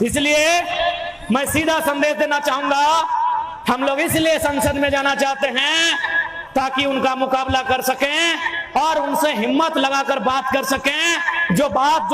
इसलिए मैं सीधा संदेश देना चाहूंगा, हम लोग इसलिए संसद में जाना चाहते हैं ताकि उनका मुकाबला कर सकें और उनसे हिम्मत लगाकर बात कर सकें। जो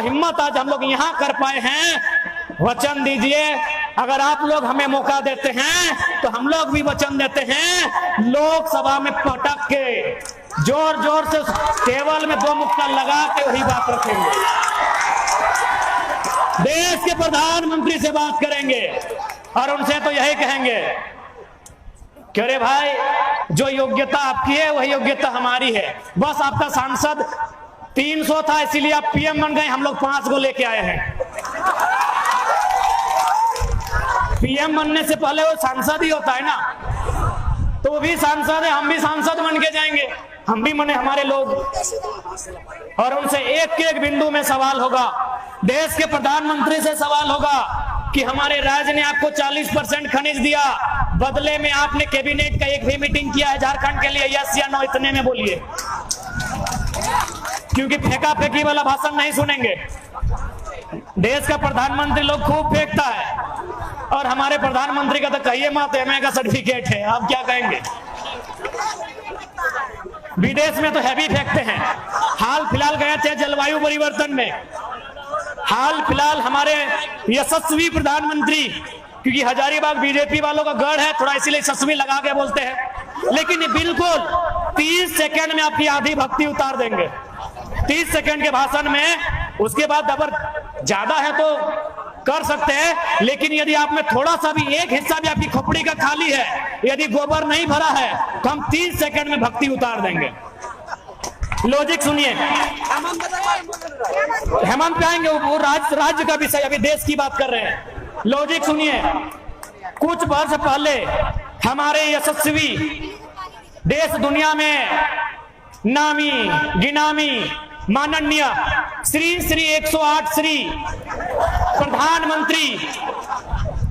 हिम्मत आज हम लोग यहाँ कर पाए हैं, वचन दीजिए अगर आप लोग हमें मौका देते हैं तो हम लोग भी वचन देते हैं, लोकसभा में पटक के जोर जोर से टेबल में 2 मुक्का लगा के वही बात रखेंगे, देश के प्रधानमंत्री से बात करेंगे और उनसे तो यही कहेंगे कि अरे भाई, जो योग्यता आपकी है वही योग्यता हमारी है। बस आपका सांसद 300 था इसीलिए आप पीएम बन गए, हम लोग 5 को लेके आए हैं। पीएम बनने से पहले वो सांसद ही होता है ना, तो वो भी सांसद है, हम भी सांसद बन के जाएंगे, हम भी मने हमारे लोग। और उनसे एक बिंदु में सवाल होगा, देश के प्रधानमंत्री से सवाल होगा कि हमारे राज्य ने आपको 40% खनिज दिया, बदले में आपने कैबिनेट का एक भी मीटिंग किया है झारखंड के लिए, यस या नो, इतने में बोलिए, क्योंकि फेंका फेंकी वाला भाषण नहीं सुनेंगे। देश का प्रधानमंत्री लोग खूब फेंकता है और हमारे प्रधानमंत्री का तो कहिए मत, एमए का सर्टिफिकेट है, आप क्या कहेंगे। विदेश में तो हैवी फेंकते हैं। हाल फिलहाल गए थे जलवायु परिवर्तन में, हाल फिलहाल हमारे यशस्वी प्रधानमंत्री, क्योंकि हजारीबाग बीजेपी वालों का गढ़ है, थोड़ा इसीलिए यशस्वी लगा के बोलते हैं, लेकिन बिल्कुल 30 सेकंड में आपकी आधी भक्ति उतार देंगे, 30 सेकंड के भाषण में। उसके बाद अगर ज्यादा है तो कर सकते हैं, लेकिन यदि आप में थोड़ा सा भी, एक हिस्सा भी आपकी खोपड़ी का खाली है, यदि गोबर नहीं भरा है, तो हम 30 सेकंड में भक्ति उतार देंगे। लॉजिक सुनिए, हेमंत पे आएंगे, वो राज्य का विषय, अभी देश की बात कर रहे हैं। लॉजिक सुनिए, कुछ वर्ष पहले हमारे यशस्वी, देश दुनिया में नामी गिनामी माननीय श्री 108 श्री प्रधानमंत्री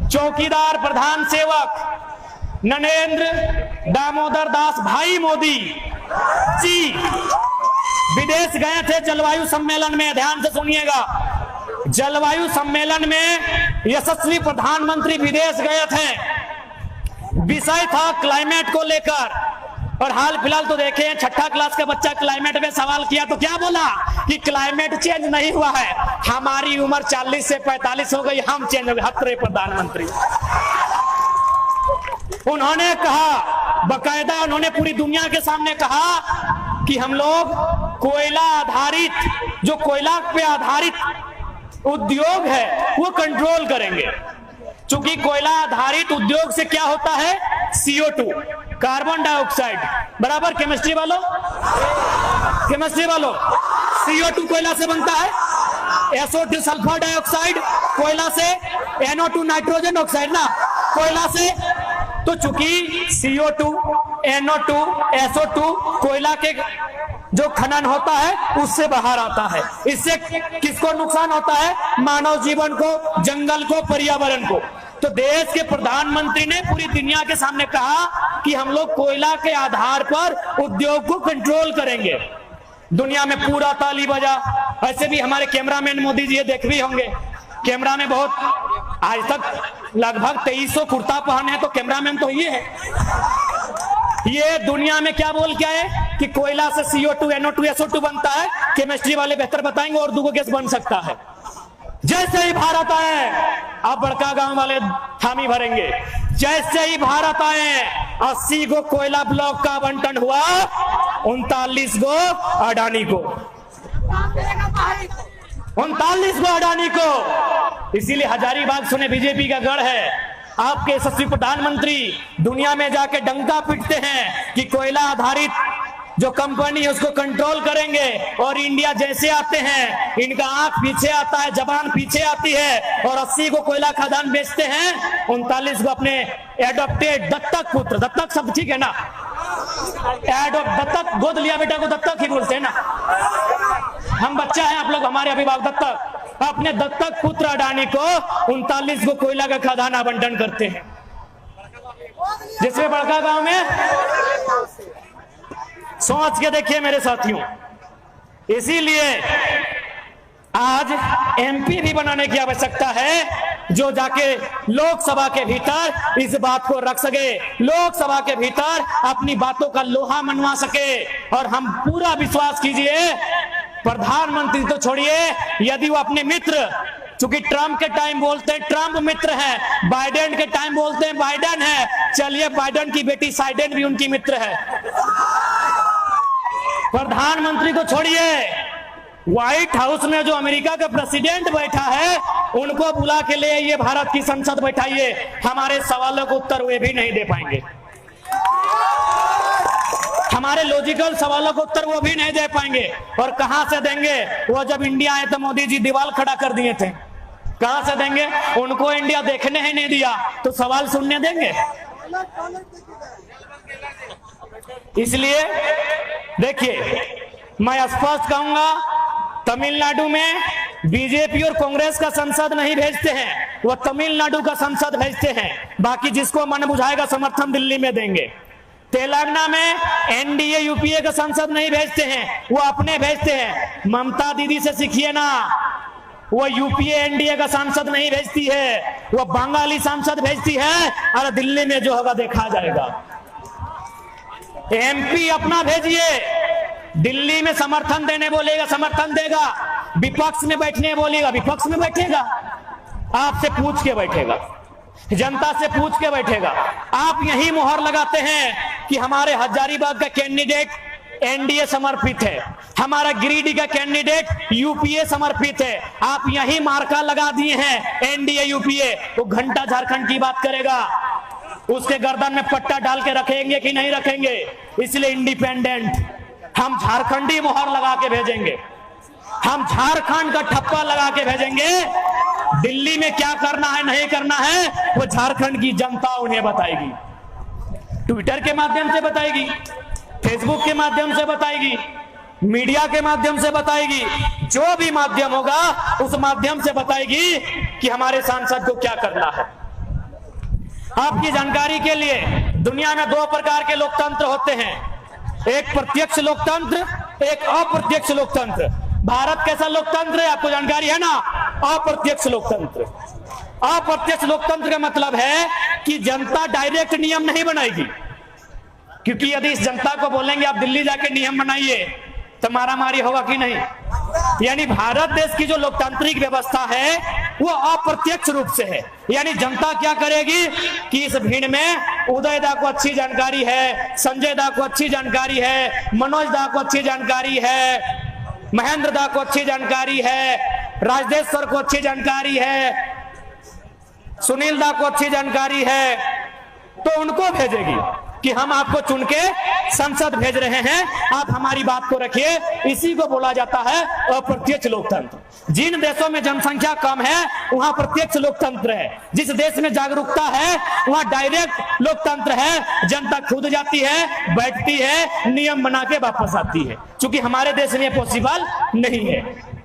चौकीदार प्रधान सेवक नरेंद्र दामोदर दास भाई मोदी जी विदेश गए थे जलवायु सम्मेलन में। ध्यान से सुनिएगा, जलवायु सम्मेलन में यशस्वी प्रधानमंत्री विदेश गए थे, विषय था क्लाइमेट को लेकर। और हाल फिलहाल तो देखे हैं, 6ठा क्लास का बच्चा क्लाइमेट में सवाल किया तो क्या बोला कि क्लाइमेट चेंज नहीं हुआ है, हमारी उम्र 40 से 45 हो गई, हम चेंज हो गए। हत्रे प्रधानमंत्री उन्होंने कहा, बकायदा उन्होंने पूरी दुनिया के सामने कहा कि हम लोग कोयला आधारित, जो कोयला पे आधारित उद्योग है वो कंट्रोल करेंगे, क्योंकि कोयला आधारित उद्योग से क्या होता है, CO2 कार्बन डाइऑक्साइड बराबर। केमिस्ट्री वालों CO2 कोयला से बनता है, SO2 सल्फर डाइऑक्साइड कोयला से, NO2 नाइट्रोजन ऑक्साइड ना कोयला से। तो चूंकि CO2 NO2 SO2 कोयला के जो खनन होता है उससे बाहर आता है, इससे किसको नुकसान होता है, मानव जीवन को, जंगल को, पर्यावरण को। तो देश के प्रधानमंत्री ने पूरी दुनिया के सामने कहा कि हम लोग कोयला के आधार पर उद्योग को कंट्रोल करेंगे। दुनिया में पूरा ताली बजा। ऐसे भी हमारे कैमरामैन मोदी जी देख भी होंगे, कैमरा में बहुत, आज तक लगभग 2300 कुर्ता पहने हैं, तो कैमरामैन तो ये है। ये दुनिया में क्या बोल क्या है कि कोयला से CO2 NO2 SO2 बनता है, केमिस्ट्री वाले बेहतर बताएंगे, और 2 गैस बन सकता है। जैसे ही भारत आए, अब बड़का गांव वाले हामी भरेंगे, जैसे ही भारत आए 80 गो कोयला ब्लॉक का आवंटन हुआ, 39 गो अडानी को, 39 गो अडानी को। इसीलिए हजारीबाग सुने बीजेपी का गढ़ है। आपके यशस्वी प्रधानमंत्री दुनिया में जाके डंका पीटते हैं कि कोयला आधारित जो कंपनी है उसको कंट्रोल करेंगे, और इंडिया जैसे आते हैं इनका आंख पीछे आता है, जबान पीछे आती है, और 80 को कोयला खदान बेचते हैं, 39 को अपने एडॉप्टेड दत्तक पुत्र, दत्तक शब्द ठीक है ना, दत्तक, गोद लिया बेटा को दत्तक ही बोलते हैं ना, हम बच्चा है, आप लोग हमारे अभिभावक, दत्तक, अपने दत्तक पुत्र अडानी को 39 को कोयला का खदान आवंटन करते हैं, जिसमें बड़का गांव में। सोच के देखिए मेरे साथियों, इसीलिए आज MP भी बनाने की आवश्यकता है जो जाके लोकसभा के भीतर इस बात को रख सके, लोकसभा के भीतर अपनी बातों का लोहा मनवा सके। और हम पूरा विश्वास कीजिए, प्रधानमंत्री तो छोड़िए, यदि वो अपने मित्र, चूंकि ट्रंप के टाइम बोलते हैं ट्रंप मित्र है, बाइडेन के टाइम बोलते हैं बाइडेन है, चलिए बाइडेन की बेटी साइडेन भी उनकी मित्र है। प्रधानमंत्री को छोड़िए, व्हाइट हाउस में जो अमेरिका का प्रेसिडेंट बैठा है उनको बुला के ले आइए, भारत की संसद बैठाइए, हमारे सवालों को उत्तर वे भी नहीं दे पाएंगे, हमारे लॉजिकल सवालों को उत्तर वो भी नहीं दे पाएंगे। और कहां से देंगे? वो जब इंडिया आए तो मोदी जी दीवार खड़ा कर दिए थे, कहां से देंगे? उनको इंडिया देखने ही नहीं दिया तो सवाल सुनने देंगे? इसलिए देखिए, मैं स्पष्ट कहूंगा, तमिलनाडु में बीजेपी और कांग्रेस का संसद नहीं भेजते हैं, वो तमिलनाडु का संसद भेजते हैं, बाकी जिसको मन बुझाएगा समर्थन दिल्ली में देंगे। तेलंगाना में एनडीए यूपीए का संसद नहीं भेजते हैं, वो अपने भेजते हैं। ममता दीदी से सीखिए ना, वो यूपीए एनडीए का सांसद नहीं भेजती है, वो बंगाली सांसद भेजती है, और दिल्ली में जो होगा देखा जाएगा। एमपी अपना भेजिए, दिल्ली में समर्थन देने बोलेगा समर्थन देगा, विपक्ष में बैठने बोलेगा विपक्ष में बैठेगा, आपसे पूछ के बैठेगा, जनता से पूछ के बैठेगा। आप यही मोहर लगाते हैं कि हमारे हजारीबाग का कैंडिडेट एनडीए समर्पित है, हमारा गिरिडीह का कैंडिडेट यूपीए समर्पित है, आप यही मार्का लगा दिए हैं एनडीए यूपीए। वो घंटा झारखंड की बात करेगा, उसके गर्दन में पट्टा डाल के रखेंगे कि नहीं रखेंगे? इसलिए इंडिपेंडेंट हम झारखंडी मोहर लगा के भेजेंगे, हम झारखंड का ठप्पा लगा के भेजेंगे। दिल्ली में क्या करना है नहीं करना है वो झारखंड की जनता उन्हें बताएगी, ट्विटर के माध्यम से बताएगी, फेसबुक के माध्यम से बताएगी, मीडिया के माध्यम से बताएगी, जो भी माध्यम होगा उस माध्यम से बताएगी कि हमारे सांसद को क्या करना है। आपकी जानकारी के लिए, दुनिया में दो प्रकार के लोकतंत्र होते हैं, एक प्रत्यक्ष लोकतंत्र, एक अप्रत्यक्ष लोकतंत्र। भारत कैसा लोकतंत्र है आपको जानकारी है ना? अप्रत्यक्ष लोकतंत्र। अप्रत्यक्ष लोकतंत्र का मतलब है कि जनता डायरेक्ट नियम नहीं बनाएगी, क्योंकि यदि इस जनता को बोलेंगे आप दिल्ली जाके नियम बनाइए तो मारामारी होगा कि नहीं। यानी भारत देश की जो लोकतांत्रिक व्यवस्था है वो अप्रत्यक्ष रूप से है, यानी जनता क्या करेगी कि इस भीड़ में उदय दा को अच्छी जानकारी है, संजय दा को अच्छी जानकारी है, मनोज दा को अच्छी जानकारी है, महेंद्र दा को अच्छी जानकारी है, राजदेव सर को अच्छी जानकारी है, सुनील दा को अच्छी जानकारी है, तो उनको भेजेगी कि हम आपको चुन के संसद भेज रहे हैं, आप हमारी बात को रखिए। इसी को बोला जाता है अप्रत्यक्ष लोकतंत्र। जिन देशों में जनसंख्या कम है वहां प्रत्यक्ष लोकतंत्र है, जिस देश में जागरूकता है वहां डायरेक्ट लोकतंत्र है, जनता खुद जाती है, बैठती है, नियम बना के वापस आती है। क्योंकि हमारे देश में पॉसिबल नहीं है।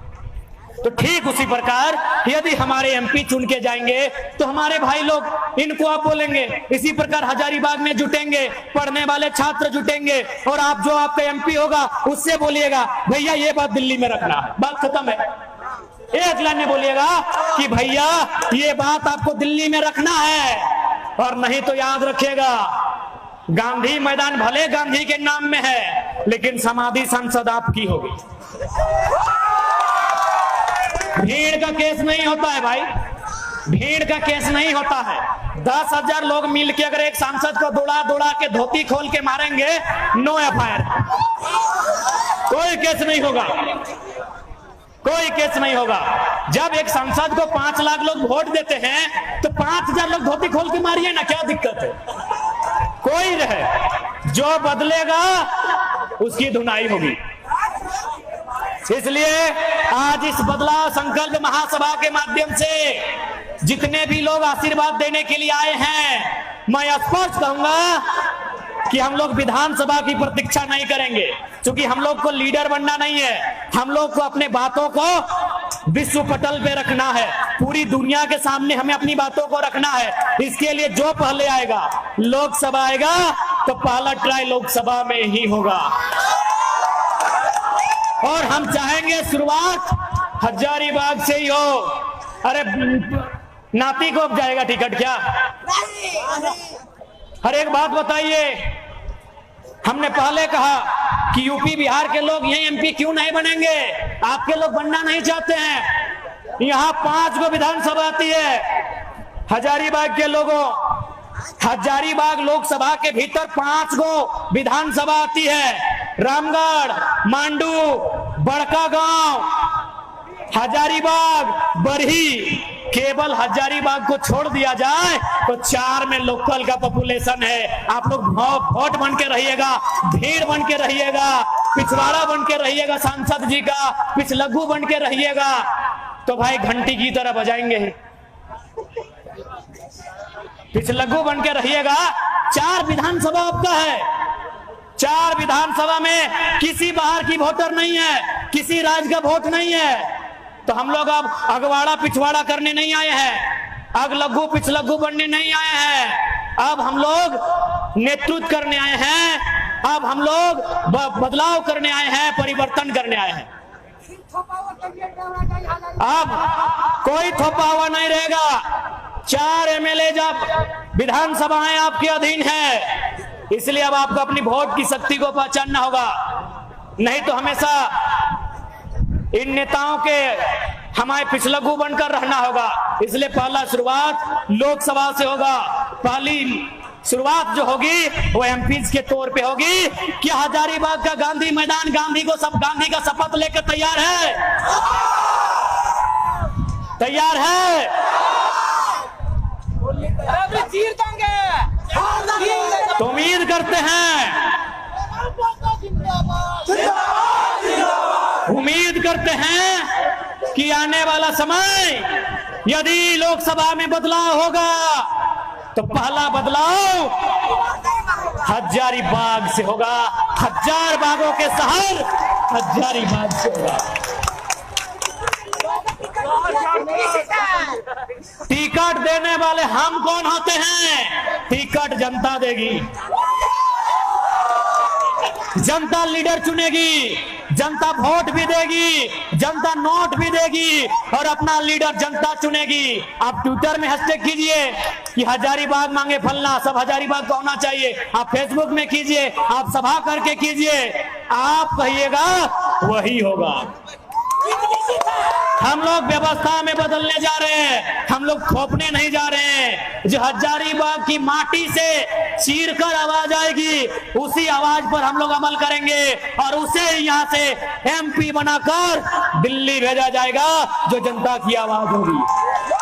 तो ठीक उसी प्रकार यदि हमारे एमपी चुन के जाएंगे तो हमारे भाई लोग इनको आप बोलेंगे, इसी प्रकार हजारीबाग में जुटेंगे, पढ़ने वाले छात्र जुटेंगे, और आप जो आपका एमपी होगा उससे बोलिएगा भैया ये बात दिल्ली में रखना है, बात खत्म है। एक लाइन में बोलिएगा कि भैया ये बात आपको दिल्ली में रखना है, और नहीं तो याद रखिएगा गांधी मैदान भले गांधी के नाम में है लेकिन समाधि संसद आपकी होगी। भीड़ का केस नहीं होता है भाई, भीड़ का केस नहीं होता है। 10,000 लोग मिलके अगर एक सांसद को दौड़ा दौड़ा के धोती खोल के मारेंगे, नो एफआईआर, कोई केस नहीं होगा, कोई केस नहीं होगा। जब एक सांसद को 5 लाख लोग वोट देते हैं तो 5,000 लोग धोती खोल के मारिए ना, क्या दिक्कत है? कोई रहे, जो बदलेगा उसकी धुनाई होगी। इसलिए आज इस बदलाव संकल्प महासभा के माध्यम से जितने भी लोग आशीर्वाद देने के लिए आए हैं, मैं स्पष्ट कहूंगा कि हम लोग विधानसभा की प्रतीक्षा नहीं करेंगे, क्योंकि हम लोग को लीडर बनना नहीं है, हम लोग को अपने बातों को विश्व पटल पे रखना है, पूरी दुनिया के सामने हमें अपनी बातों को रखना है। इसके लिए जो पहले आएगा, लोकसभा आएगा तो पहला ट्राई लोकसभा में ही होगा, और हम चाहेंगे शुरुआत हजारीबाग से ही हो। अरे नाती को अब जाएगा टिकट क्या? हर एक बात बताइए। हमने पहले कहा कि यूपी बिहार के लोग यही एमपी क्यों नहीं बनेंगे? आपके लोग बनना नहीं चाहते हैं। यहाँ 5 गो विधानसभा आती है। हजारीबाग के लोगों, हजारीबाग लोकसभा के भीतर 5 गो विधानसभा आती है। रामगढ़, मांडू, बड़का गांव, हजारीबाग, बरही। केवल हजारीबाग को छोड़ दिया जाए तो 4 में लोकल का पॉपुलेशन है। आप लोग वोट बन के रहिएगा, भीड़ बन के रहिएगा, पिछवाड़ा बन के रहिएगा, सांसद जी का पिछलग्गू बन के रहिएगा तो भाई घंटी की तरह बजाएंगे ही। पिछलग्गू बन के रहिएगा। 4 विधानसभा आपका है। 4 विधानसभा में किसी बाहर की वोटर नहीं है, किसी राज्य का वोट नहीं है। तो हम लोग अब अगवाड़ा पिछवाड़ा करने नहीं आए हैं, अगलग्गू पिछलग्गू बनने नहीं आए हैं। अब हम लोग नेतृत्व करने आए हैं। अब हम लोग बदलाव करने आए हैं, परिवर्तन करने आए हैं। अब कोई थोपा हुआ नहीं रहेगा। 4 एमएलए जब विधानसभाएं आपके अधीन है, इसलिए अब आपको अपनी वोट की शक्ति को पहचानना होगा। नहीं तो हमेशा इन नेताओं के हमारे पिछलग्गू बनकर रहना होगा। इसलिए पहला शुरुआत लोकसभा से होगा। पहली शुरुआत जो होगी वो एमपीज के तौर पे होगी। क्या हजारीबाग का गांधी मैदान गांधी का शपथ लेकर तैयार है? तैयार है? तो उम्मीद करते हैं, उम्मीद करते हैं कि आने वाला समय यदि लोकसभा में बदलाव होगा तो पहला बदलाव हजारीबाग से होगा। 1000 बागों के शहर हजारीबाग से होगा। टिकट देने वाले हम कौन होते हैं? टिकट जनता देगी। जनता लीडर चुनेगी, जनता वोट भी देगी, जनता नोट भी देगी और अपना लीडर जनता चुनेगी। आप ट्विटर में हैशटैग कीजिए कि हजारीबाग मांगे फलना, सब हजारीबाग का होना चाहिए। आप फेसबुक में कीजिए, आप सभा करके कीजिए, आप कहिएगा वही होगा। हम लोग व्यवस्था में बदलने जा रहे हैं, हम लोग थोपने नहीं जा रहे हैं। जो हजारीबाग की माटी से चीरकर आवाज आएगी, उसी आवाज पर हम लोग अमल करेंगे और उसे यहाँ से एमपी बनाकर दिल्ली भेजा जाएगा, जो जनता की आवाज होगी।